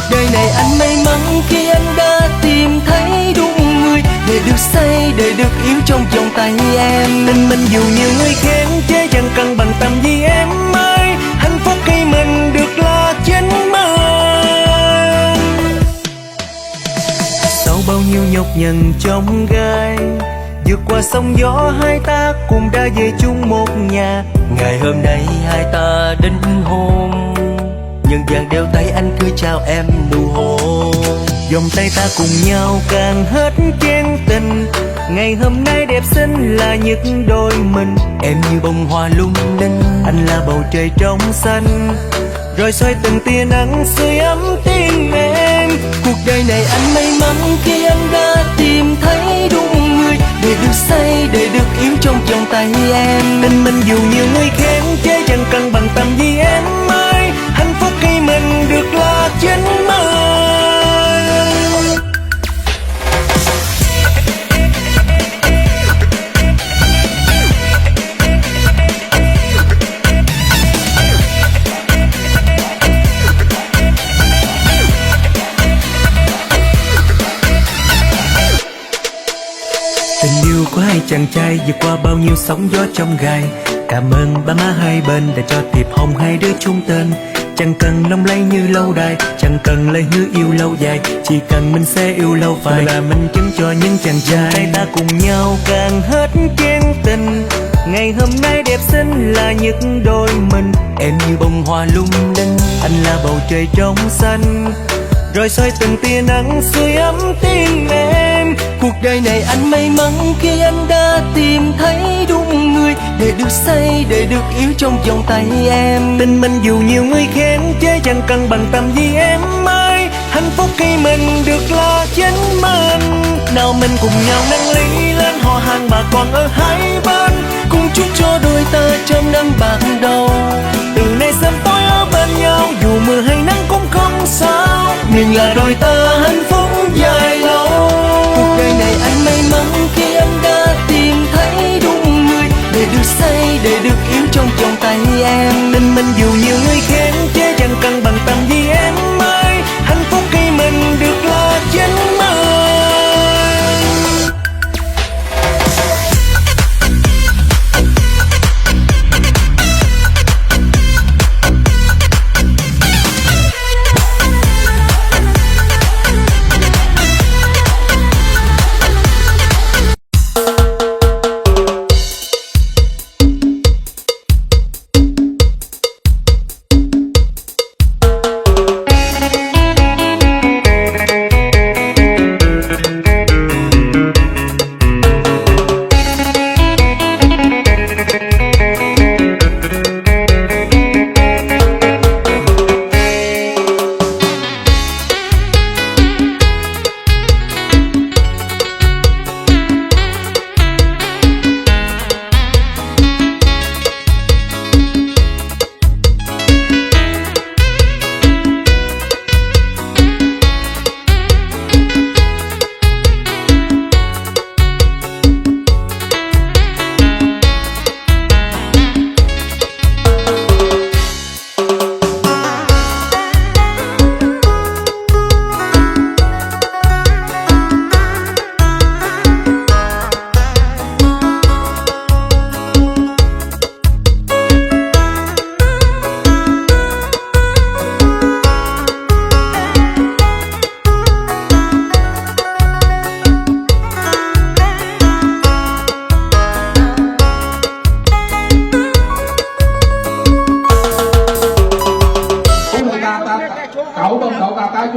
Cuộc đời này anh may mắn khi anh đã tìm thấy đúng người, để được say, để được yêu trong vòng tay em. Mình dù nhiều người khen chê chẳng cần bằng tầm gì em ơi, hạnh phúc khi mình được là chính mình. Sau bao nhiêu nhọc nhằn trong gai, vượt qua sóng gió hai ta cùng đã về chung một nhà. Ngày hôm nay hai ta đính hôn, nhân vàng đeo tay anh cứ chào em nụ hôn. Vòng tay ta cùng nhau càng hết chen tình, ngày hôm nay đẹp xinh là những đôi mình. Em như bông hoa lung linh, anh là bầu trời trong xanh, rồi soi từng tia nắng sưởi ấm tim em. Cuộc đời này anh may mắn khi anh đã tìm thấy đúng người, để được say, để được yêu trong vòng tay em. Mình dù nhiều người khen chê chẳng cần bằng tầm gì em ơi, hạnh phúc khi mình được là chính mình. Tình yêu của hai chàng trai vượt qua bao nhiêu sóng gió trong gai. Cảm ơn ba má hai bên đã cho thiệp hồng hai đứa chung tên. Chẳng cần lung lay như lâu đài, chẳng cần lời hứa yêu lâu dài, chỉ cần mình sẽ yêu lâu phai là minh chứng cho những chàng trai. Tay ta cùng nhau càng hết chen tình, ngày hôm nay đẹp xinh là những đôi mình. Em như bông hoa lung linh, anh là bầu trời trong xanh, rồi soi từng tia nắng sưởi ấm tim em. Cuộc đời này anh may mắn khi anh đã tìm thấy đúng người, để được say, để được yêu trong vòng tay em. Mình dù nhiều người khen chê chẳng cần bằng tầm gì em ơi, hạnh phúc khi mình được là chính mình. Nào mình cùng nhau nâng ly lên hò hàng bà con ở hai bên, cùng chúc cho đôi ta trong nắng bạc đầu. Từ nay sớm tối ở bên nhau, dù mưa hay nắng cũng không sao, miền là đôi ta hạnh phúc dài lâu. Cuộc đời này anh may mắn khi anh đã tìm thấy đúng người, để được say, để được yêu trong vòng tay em. Mình dù nhiều người khen chê chẳng cần bằng tầm gì em ơi, hạnh phúc khi mình được là chính mình.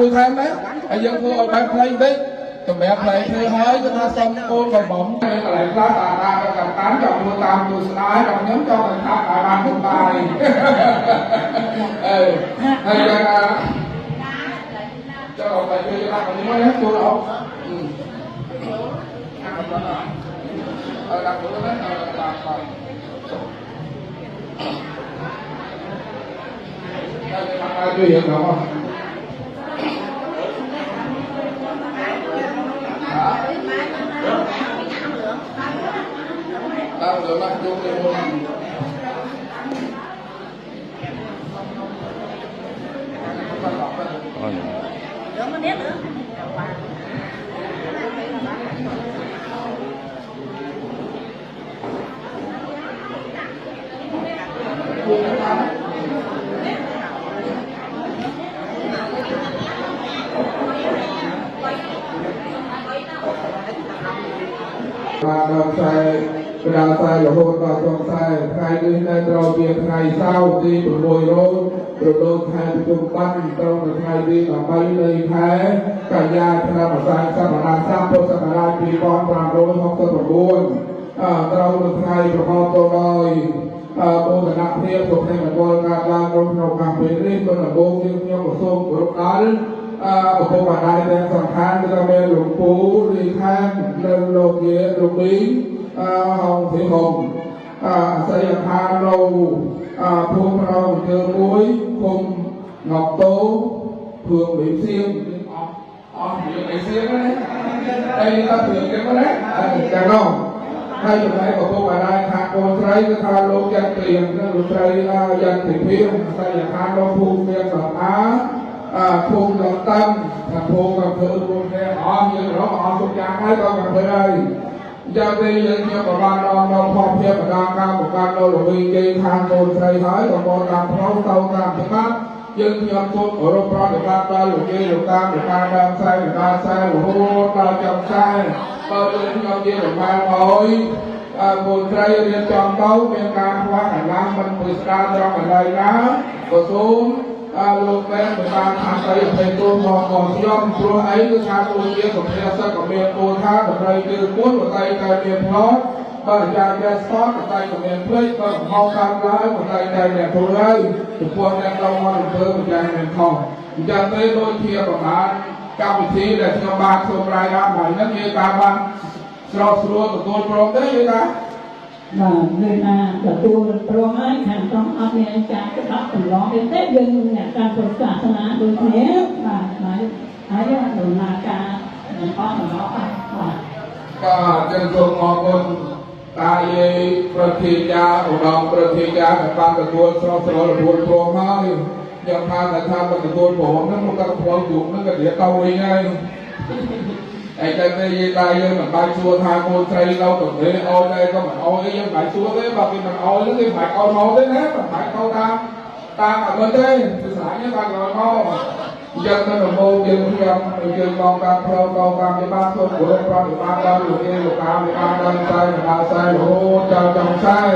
vui thêm đấy. Bây giờ thưa ở bên play đi. Tụi mẹ play thưa hơi cho nó xong cô còn bỗng. Lại lá tà ra gặp 8 chồng mua tam tôi slide trong nhóm cho mình tham tại ban một bài. Hay là cho cậu thầy chơi cho ta còn mới hết tôi đâu. Đặt bữa đó là chưa hiểu được không? Đang được làm chung thì mua không Được mà nét nữa. Đàm sai đàm sai là hôn và trong sai khai đi nên rồi việc ngày sau đi từ mùi rồi từ đôi khai trung tâm trong là khai đi là bay đây thế cả nhà theo mà sai sao mà làm sao tôi sẽ mà làm vì con làm đôi không tôi phải buồn đâu được khai của con tôi rồi bố là nặng thêm thuộc thêm là con là con học cảm thấy đi tôi là bố nhưng nhau của xôn của lúc đó ở khu vực này đang sẵn kháng cho bên lục phú đi khang lên lục địa lục bí hồng thị hùng xây khang lâu phương rau chơ muối khung ngọc tố thường bị xiên bị xiên đấy đây ta thường cái đấy chẳng không hai chỗ này của khu vực này khang con trai cái khang lô chân tiền cái lô trai dân thị phiên xây khang lâu phương miền bắc á thôn đồng tâm thành phố Cần Thơ thôn khe họ như đó họ thuộc dạng hai con Cần Thơ đây giờ đây những như của ban đoàn đồng phong phiên và đang cao của ban đô là vì cây thang thôn xây thái của con làm pháo tàu làm thứ khác nhưng như thôn ở đâu đó để ban ta lục cây lục tam để ban đang xây để ban xây lục hô ta chồng xây bao nhiêu nhau kia để ban hỏi một cây liên trong tấu bên can hoa hải lam mình mười ca trong ở đây đó có xuống lục bên người ta tham gia thầy tôi còn siêu pro ấy cứ tham tôi kia của thầy sẽ có miền tôi tham ở đây cứ cuốn của tay cái miền đó và nhà cái sport của tay của miền play và mau tham lái của tay này đẹp thôi đây thì quân đang lâu hoa được thơ của nhà miền không nhà tây đôi kia của bạn cao vị trí để cho bạn số rai ra bảy nước như các bạn sau xưa của tôi pro đấy như ta và người ta là tôi pro ấy thành trong America cái đó từ đó đến Tết dân nhà ta phần cả sana đôi thế và ấy là đồ là cả có ở đó và chân dung ngọc quân tạiประเทศยาอุดมประเทศยาแต่บางตะตัวสระสระตัวโตมาอย่างทางแต่ทางตะตัวผมนั่นมันก็พออยู่นั่นก็เดี๋ยวเตาไงไอ้ใจในใจเหมือนใบชัวทางโคนใจเราตรงนี้เอาใจก็เหมือนเอาไอ้ยังใบชัวđấyบางทีมันเอาแล้วที่ใบเอาเราđấyนะมันใบเอาตามở bên đây từ sáng như bạn nói không dân nó đồng mô dân dân con cam thơ con cam cái ba thôn của con thì ba con được kia được cam thì ba con sai thì ba sai lỗ cho chồng sai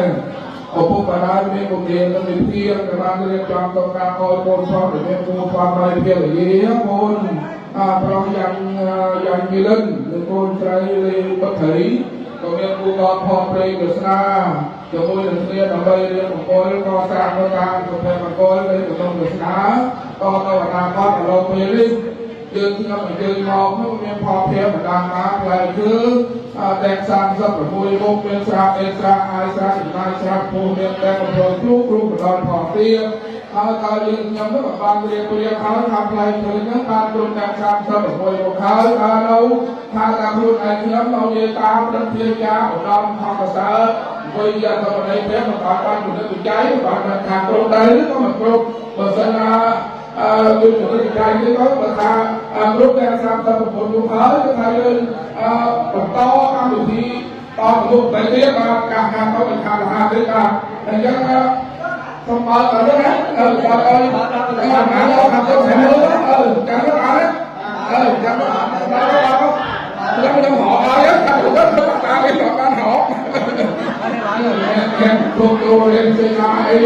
ở khu vực đó bên một tiền nó bị thiên thì ba cái chọn con cam coi con con để bên mua con này kia là gì á con trong dân như linh con trai bất thủy còn bên mua con phong đây được xa cho tôi được kia ở đây đây một coi con sang con cam rồi thêm một coi đây của tôi được xa con đâu là con ở đâu về đi dương khi mà dương mong nó miền phong thêm mà đang má lại cứ đem sang rất là vui vô miền xa ai xa phù miền đem một rồi lúc một đòn thọ tiên ta dương nhắm nó bằng ban tiền khá tham lại thời nhớ ban luôn đem sang rất là vui một khá đâu tha ta luôn ai nhắm đâu như ta đất thiên gia ở đông hoặc là sao bây giờ tôi ở đây thế mà bạn của nó bị cháy bạn hàng trong đấy có một group mà sẽ là tôi chủ nó bị cháy chứ có mà ta group đang sang tâm một lúc hết cái thay lên một to các vị trí to một lúc đấy tiếp mà càng càng có mình càng là hai đấy cả thành ra không mở ở đó đấy cho ơi cái hàng ngã đó hàng tôi sẽ mưa chẳng có cả đấy chẳng có đó lắm trong họ ai á ta cũng rất là ta cái họ ban họ cùng tôi lên chơi lại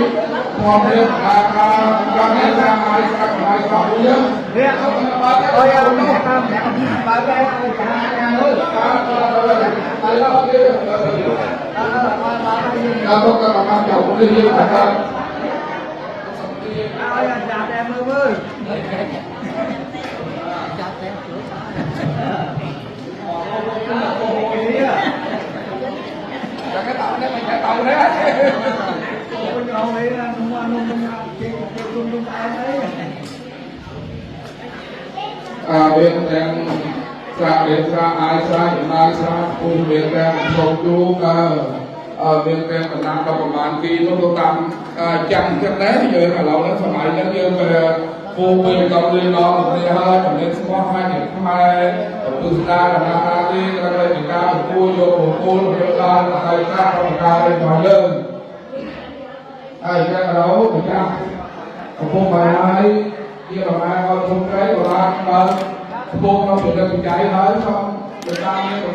còn lên cho nên là ai sao nhớ ôi ông mẹ ta bà cái có các bạn chồng cũng đi như vậy thôi em ơi cái tàu đấy mình chạy tàu đấy bên đang ai xa cùng bên đang sầu chú bên đang mình làm trongประมาณ kỳ nó tạm chậm chậm đấy giờ là lâu nó phải nhân dân về vô bên trong lên đó thì hơi còn lên có hai điểm hai từ ta là na đi ra đây thì ta một cô vô một cô một ta là hai ta trong ta lên ngoài lên ai ra đấu người ta một cô bài ai kia là ai con không cái của ta cô không được được chạy hết không người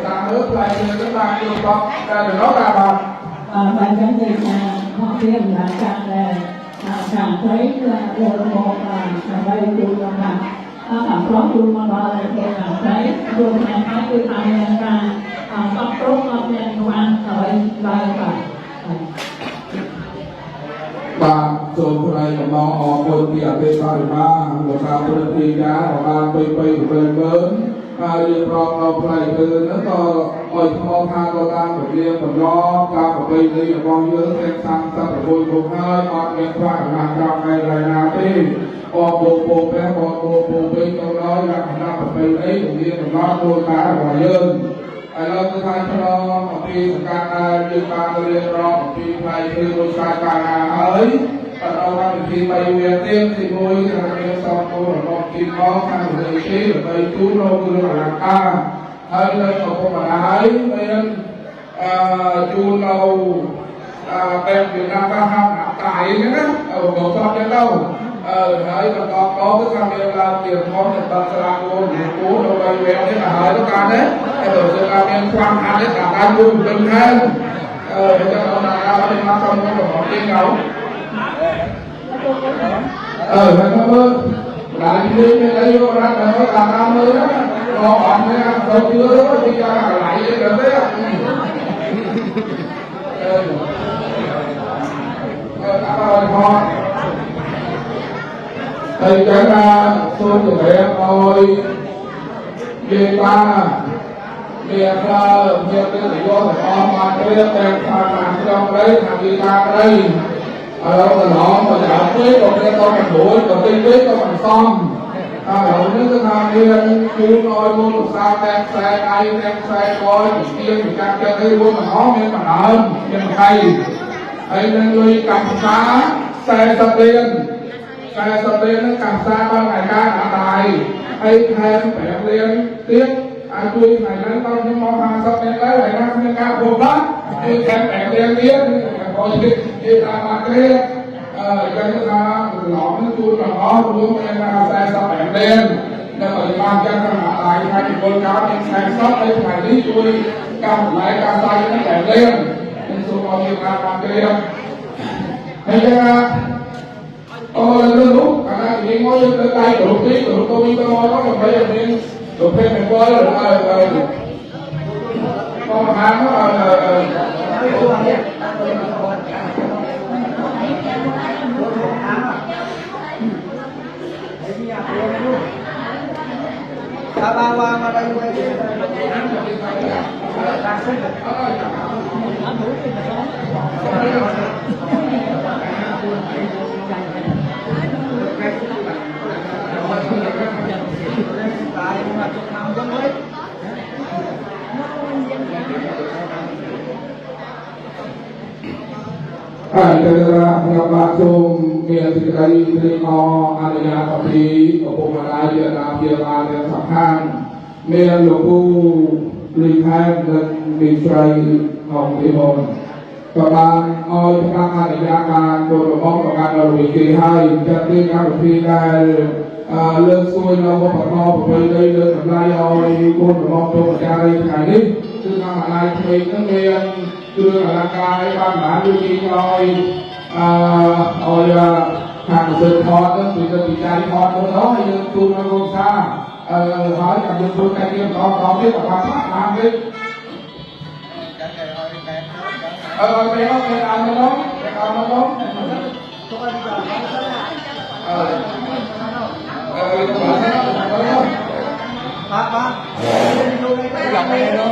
ta nước lại người ta vô con ra được nó ra mà ban giám thị họ khuyên là càng thấy một đây tôi là cảm có tôi mà nói thì cảm thấy tôi này hai cái này là tập trung ở bên quan ở đây và bà rồi hôm nay nó họ quân thì ở bên ba ba một sao quân thì giá ở ba bay bay của bên lớn đi pro pro play từ nó to ôi không tha to ta phải riêng còn lo ta phải bay đi là con nhớ thêm sang ta phải vui cùng hai con điện thoại làm trong ngày này nào đi con bộ bé con bộ bên trong đó là ta phải bay lấy cũng riêng còn lo tôi cá ngoài dân ai lo tôi thay cho nó một khi càng như ba tôi liên pro một khi play từ tôi sai càng ấy và đâu ra một khi bay về tiên thì vui là cái xong tôi là con kim có khăn người trí là bay chú lô tôi là làm ta hay lên một con bà ấy nên chú lâu bên Việt Nam ta ham nạp tài nữa đó ở một con đến đâu hãy còn có cái tham gia là tiền con thì ta sẽ làm luôn cố đâu bay về thế là hãy tất cả đấy rồi sẽ làm nên quan hạn đấy cả hai luôn đừng thêm để cho nó là ra bên nó không có một tiếng ngấu phải cảm ơn lại đi bên đây vô ra là nó làm 30 đó họ bạn nha rồi chưa đó thì cho lại rồi đấy cảm ơn họ thầy cái ra tôi của em ơi về ba về thơ về cái lý do của con mà cái em phạt làm trong đấy thằng đi ra đây ở đâu là nó mà giải quyết còn cái con mình đuổi còn tinh quyết con mình xong ở những cái thằng kia chú nói luôn là sao đem xe ai đem xe coi chỉ tiên thì chắc cho thấy luôn mà nó nên mà hơn nhưng mà hay ấy nên người cầm phá xe sập tiền nó cầm xa bao ngày ca đã tài hay thêm bẻ liên tiếp tôi này lên tao nhưng mà hàng sập tiền lấy lại ra nên ca buộc lắm tôi thêm bẻ liên tiếp có gì là mà cái cái ta lõm nó chui là nó luôn nên là xe sắp bẻ lên nên mà ban chân là tại hai cái con cá nên xe sắp đây phải đi chui cầm lại cầm tay nó bẻ lên nên số bao nhiêu là ban kia thấy chưa lên lúc cả hai thì ngồi lên tay đổ tí đổ tôi đi tôi nó còn bây giờ nên đổ thêm mình coi rồi con hàng nó ba đây Langsung biar sekali terima adanya kopi kepada dia yang sahkan biar lupu lihat dan disrai Hong Kong các ơi các adanya kan tôi mong các bạn là vị kỳ hai chắc đi các vị này lên xuôi đâu có phải lo bởi đây lên làm lai ơi cô mong tôi ra đây ngày đi cứ các bạn này thì nó nghe đưa là cái ban bản đưa đi rồi rồi hàng sự thọ đó tụi tôi bị chạy thọ đó hay là tôi nó không xa hỏi rằng dân tôi cái kia có biết là quan sát làm đi cái đó cái làm nó ba dòng này luôn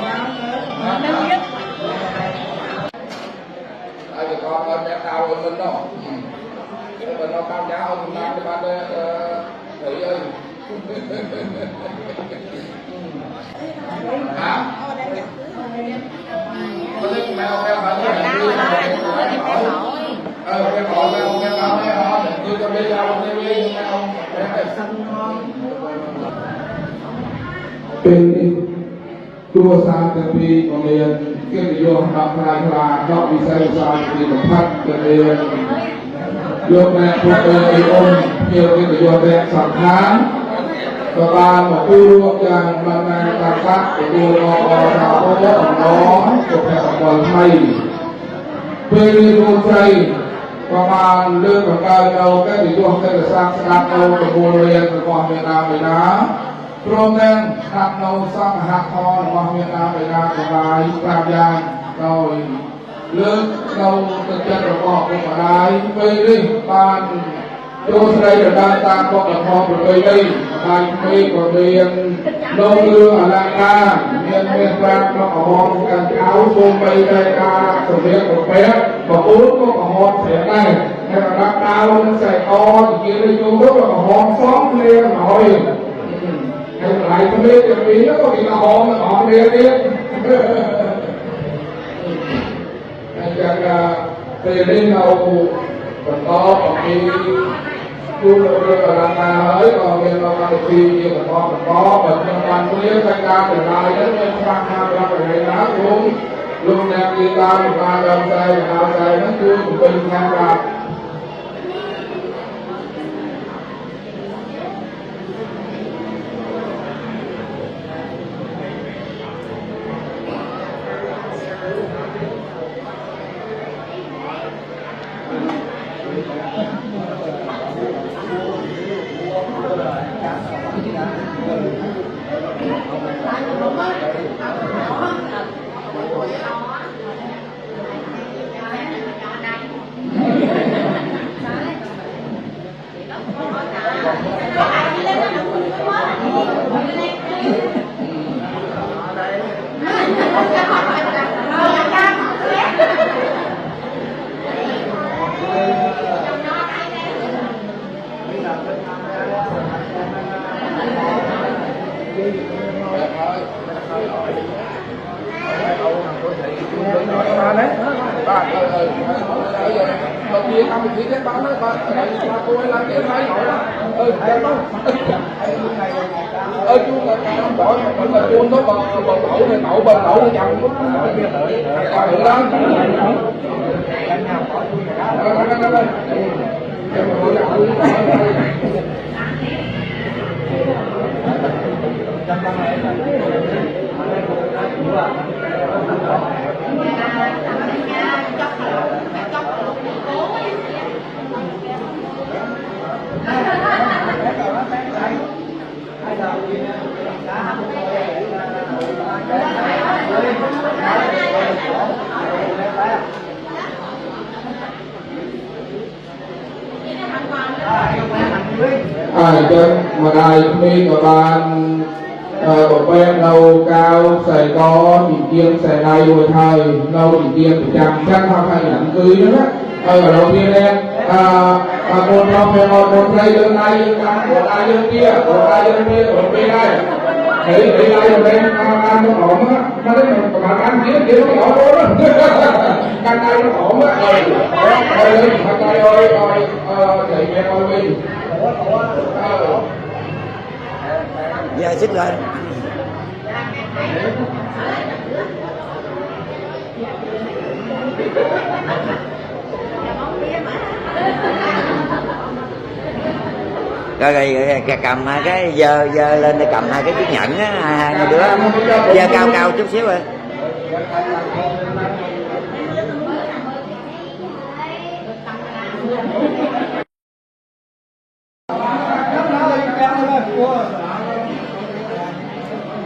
ai thì con ơi bé cao hơn mình đó mình nó cao giá hơn mình làm cái bạn thử ơi hả có thích mèo mèo hả cái mèo mèo mèo mèo tôi cho bây giờ tôi đi mèo เป็นครัวซาตะปีของเรียนเกี่ยวกับโยมดอกพลายพลาดอกวิสัยสารปีของพัดเรียนโยมแม่พวกเอ๋ยองค์เกี่ยวกับโยมแม่สังขารประบาลบอกผู้ร่วมอย่างบรรณาตาคัดตัวรอดาวโอ้น้องตัวแผ่นบอลไทยเพื่อเรียนรู้ใจประมาณเรื่องของการเราแก้ติดตัวแก้ติดสร้างสกัดเรากับโบเรียนกับความเมตตาไปนะพร้อมนั้นทำเราสร้างหักคอความเมตตาไปนะกับลายปราบยางเราเลือกเราจะจัดประกอบเป็นอะไรไปเรื่อยบานโยนใส่กระดานตามก็กระทอไปเรื่อยบานไปก็เรียนลงเรืออลังการเมียนเมียนแปลงก็หอมกันเอาชมไปใจกาสมเด็จกับเป๊ะบอกอุ้งก็หอมเสียได้ในระดับดาวใส่ออนกินเลยโยมก็หอมซ้อมเรียนหน่อยให้หลายคนเล่นอย่างนี้แล้วก็มีหอมเรียนเนี่ยจากเตลินเราบนโต๊ะของมีผู้เรื่องอลังการเฮ้ยก็เป็นเราการตีบนโต๊ะแบบวันนี้การเป็นลายนั้นเป็นความงามเราเป็นนะลุงแนวกีฬาการดำใจหาใจนั่นคือเป็นงานแบบ Bật gì tao mình chỉ cái bán đó coi cô ấy làm cái máy nổi đó cái đó chú là bỏ mình là chuông đó bần đậu nó nhầm coi thử đó chân mà đài mi của bạn của bên đầu cao Sài Gòn chỉ kiêng Sài Đài hồi thời lâu chỉ kiêng thì chẳng chắc hoa khai nhắn cưới nữa ở đầu tiên em một nó phải một dây đơn này một dây đơn kia một bên đây đấy đây ở đây ăn nó ổn á nó đấy mà ăn kia nó ổn đó căn tay nó ổn á đây căn tay ơi thầy mẹ ơi mình dạ xích lên rồi cầm hai cái dơ lên để cầm hai cái chiếc nhẫn á hai đứa dơ cao cao chút xíu rồi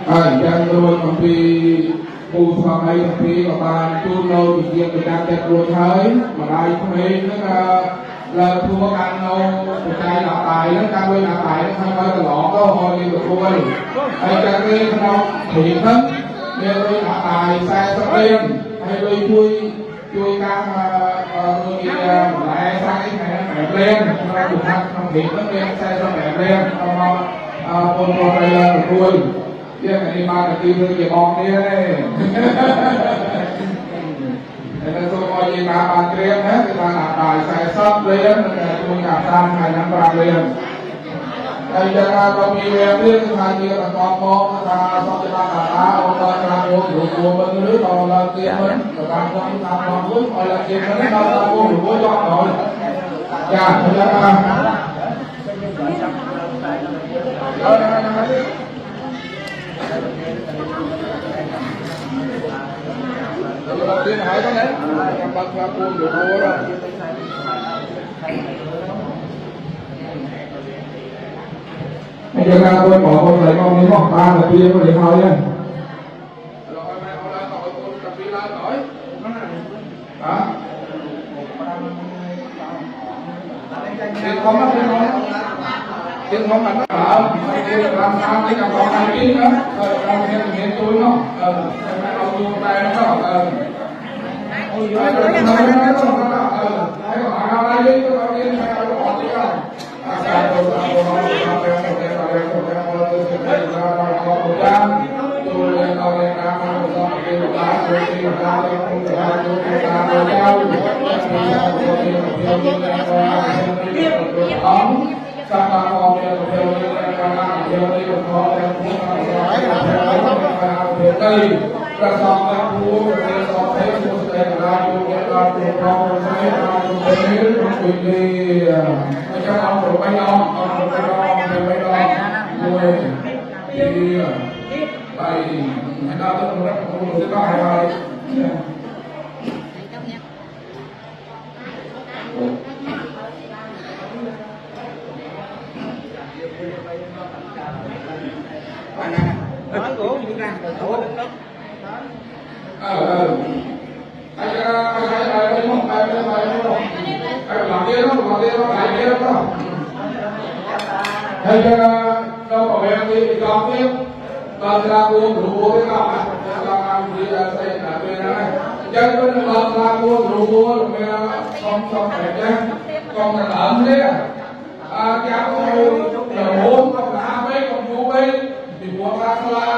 Jangan lupa di usaha ini kepada tulau di yang kita terus hari, mulai kemarin là thua căn đâu cái là tài nó căn bên là tài nó không phải là lọ đâu hồi đi được thua đi hay căn bên không đâu thiệt hết nên bên là tài sai sắp lên hay bên chui căn người lại sai cái này nó lên nó ra được thật không thiệt nó lên sai sắp lên không con đây là được thua chứ này mà là tiêu thương về bom đi đấy nên tôi coi như là bàn riêng hết người ta là tài sai sắp lên tôi gặp sang hai năm bàn riêng thầy cha có bị về biết thầy kia là con mong là sau khi ta cả ông ta là uống rượu của bên nước còn là kia mình là con chúng ta còn uống gọi là kia mình đâu ta uống rượu cho rồi dạ thầy cha đầu tiên hỏi có đấy em bắt ra uống rượu rồi bây giờ ra tôi bỏ con lấy con miếng ngọc ba là kia có để thôi nha tiền không đó tiền không là nó ở làm sao để cho con này kia nữa làm theo tiền tôi nó phải đầu tư tay nó ôi giời ơi nó hãy gọi nó ra đi tôi đi phải gọi nó đi không cho ông rồi bay ông rồi bay nuôi thì tại người ta tôi cũng rất cũng có hai bài nói của gì ra rồi thôi thầy cho đâu có về thì con tiếp con ra uống rượu với con à con đi xây là về này chứ con ra uống rượu rồi con phải chứ con là lợn đấy cháu là bốn con là mấy con mua mấy thì mua ra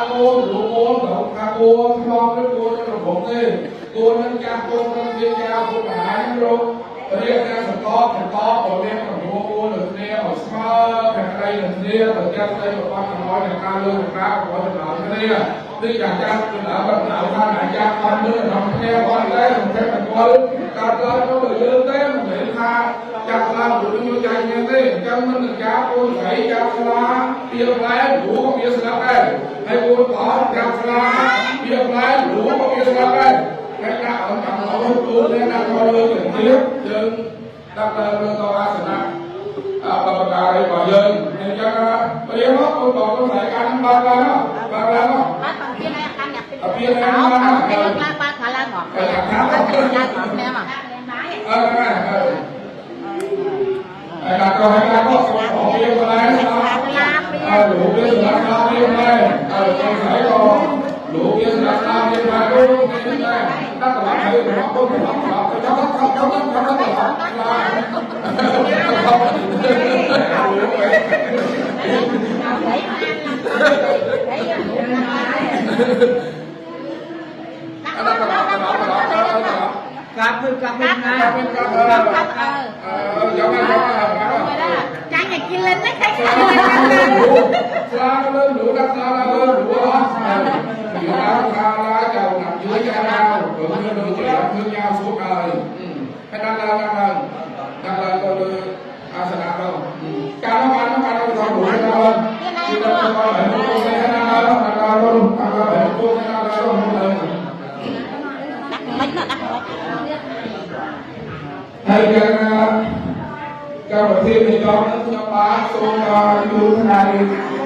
uống rượu uống rồi ra uống con cái uống nó bụng đi uống nó cha uống nó đi cha uống cả hai luônเรียกแค่สต๊อกตัวเรียกกับโมโหหรือเนี่ยออกสมาแข่งอะไรหรือเนี่ยแต่แก้ใจกับความน้อยในการเลือกการขอจะหนาวเนี่ยที่อยากจะเป็นหนาวแบบหนาวท่านไหนอยากทำเรื่องทำแค่วันแรกของแค่แต่ก่อนการเล่าก็เลยเยอะเต้นเหมือนท่าจากเราหรืออยู่ใจเนี่ยนี่จังมันจากโอนไหลจากสลาเปียกแรงหรูก็เปียกสลับได้ให้โอนต่อจากสลาเปียกแรงหรูก็เปียกสลับได้cái đạo ở trong đó tôi nên đang có lương để tiếp nhưng đang lương to ba sân nặng và cả đây bảo dân nên cho bây giờ nó tôi còn có thể ăn ba ra đó phía này ăn nhập ở phía này nó là ba thà la ngọt nè mà là có hai cái có số phía bên này nó đủ biết là nó phía này tôi thấy có đủ biết là nó phía này luôn nên đây tất cả mọi người họ cũng họ cặp trái này kia lên đấy thấy la lên đủ đất la lên đủ đó thì la chầu nằm dưới cha ra rồi như đôi trẻ thương nhau suốt đời cái đang lên tôi đưa sẽ làm đâu cha nó đâu còn đủ hay đâu chứ đâu có phải một cô cái đang luôn phải một cô cái đang luôn thầy cho một thêm thì cho ba số như thế này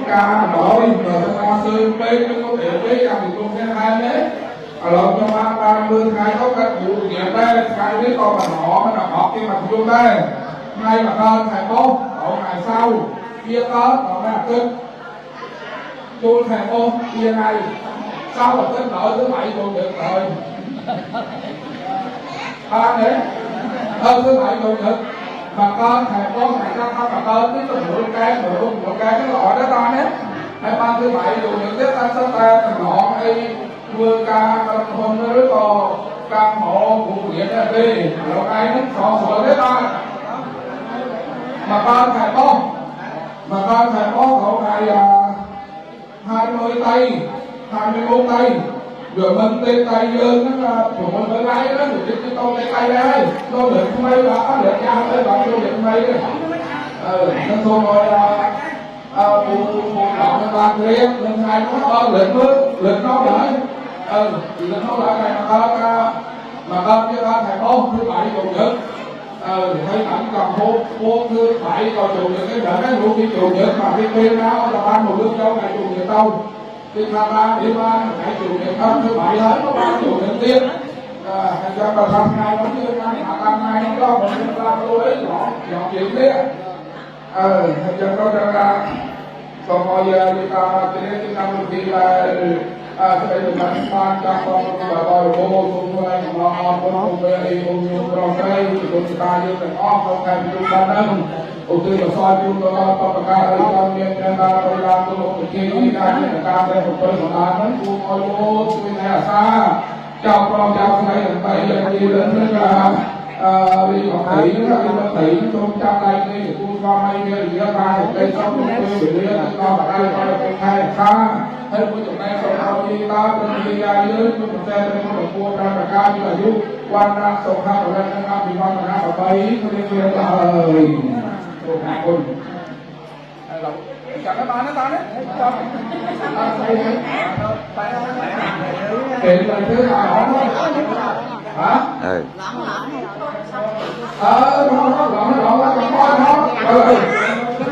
ca bỏ đi rồi ta sư bên nó có thể với rằng thì cũng cái hai đấy lòng cho ba 32 có cái vụ nghiệp đây cái biết con mà họ nó học cái mặt vô đây ngay mà con thầy bố ở ngày sau kia có còn là cưng tôi thầy bố kia này sau là cưng nội thứ bảy còn được rồi ba đấy thứ bảy còn được mà con thầy con thầy con không mà con tiếp tục một cái lọ đó con đấy hay ban thứ bảy dù những cái ta sắp ta thằng lọ hay vừa ca hôm nó rất có ca mộ của điện là đi rồi ai nó sọ sọ thế ba mà con thầy con mà con phải có khẩu này 20 tay 21 tay rồi mình tên tay dương nó là của mình mới lấy đó thì cái con tay đây tôi được mấy đó được giao tới bạn tôi được mấy đấy nó xong rồi phụ lọ nó bàn riêng nên hai nó lịch nó đợi lịch nó đợi này mà con chứ con thầy ôn thứ bảy chủ nhật thấy ảnh cầm hôn thứ bảy còn chủ nhật cái đợt cái luôn đi chủ nhật mà cái kia nó là ban một nước châu này chủ nhật đâu đi ra ba đi ba ngày chủ nhật không thứ bảy hết nó ban chủ nhật tiên thành ra bà thằng này vẫn như ăn mà thằng này nó lo mình làm tôi đấy dọn chuyện đấy thành ra nó ra còn bây giờ chúng ta thì là sẽ được đánh ban cho con và gọi bố cùng với nó cùng với cùng nhau đây chúng ta như là không cần chúng ta nâng ưu tiên là soi chúng ta tập ca trong miền Nam ta làm cho một cái gì đó là ta sẽ một phần của ta nó cũng coi bố chúng ta xa trong con cháu này là tay là đi đến là đi học thủy nó đi học thủy nó trong trong đây đi cũng con hay kia thì ra ba một cây sống một cây bị liên con ở đây coi là con hai xa hay của chúng ta sau đi ta đi ra dưới chúng ta sẽ có một cua ra là cao như là giúp quan ra sổ hai ở đây nó thì con là ở đây nó đi kia là rồi hai con chẳng cái bán nó ta đấy kể là thứ hai đó hả nó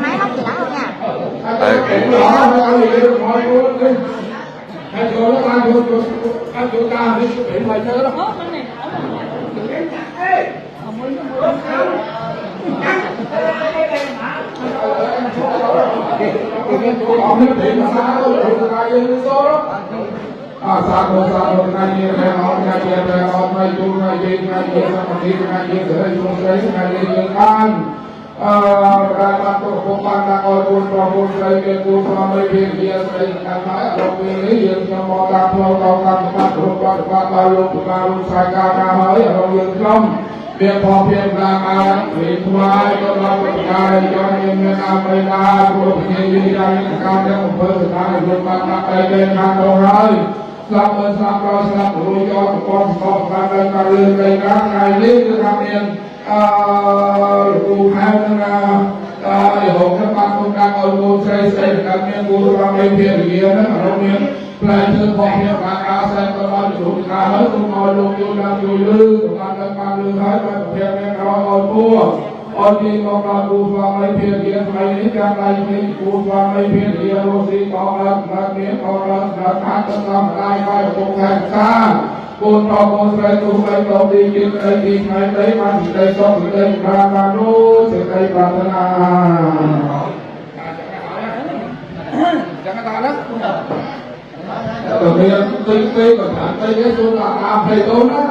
máy móc gì đó không nha hai chỗ nó ta hai chỗ ta đi bị mày chơi đó còn cái chuyện mà sao đó là cái gì số đó sao rồi này như thế nào này chung này gì sao mà đi này gì để chung cái này gì ăn ra ban tổ công ban đang ngồi buồn cái buồn mấy việc gì cái ăn nói ở đâu lý gì cho mọi người theo cầu cam ban lúc sai ca ra hỏi ở đâu yên không việc phò việc là việc ngoài cho nó được cái cho nên làm đây là của những gì đây cao để một phần là được ban đây bên hàng đầu rồi sắp rồi cho con ban đây các ngày lý cứ tham niên cụ hai là hộ các bạn cũng đang ở cô xây các miền cụ ra bên phía kia đó ở đâu miền lại thường phò việc là xem có bao nhiêu cả hết cũng ngồi luôn vô làm vui lư ban lư hết và việc nên rồi ngồi mua ôi đi con là cụ vào lấy phía kia lấy lý trang lại đi cụ vào lấy phía kia rồi gì con là miếng con là hát con làm lại phải cùng hàng xa con cho con phải tu phải cầu đi trên đây đi ngay đấy mà thì đây có thì đây ra nô sẽ đây bà thân chẳng hạn đó đầu tiên tinh của thằng tây cái số là thầy tôn đó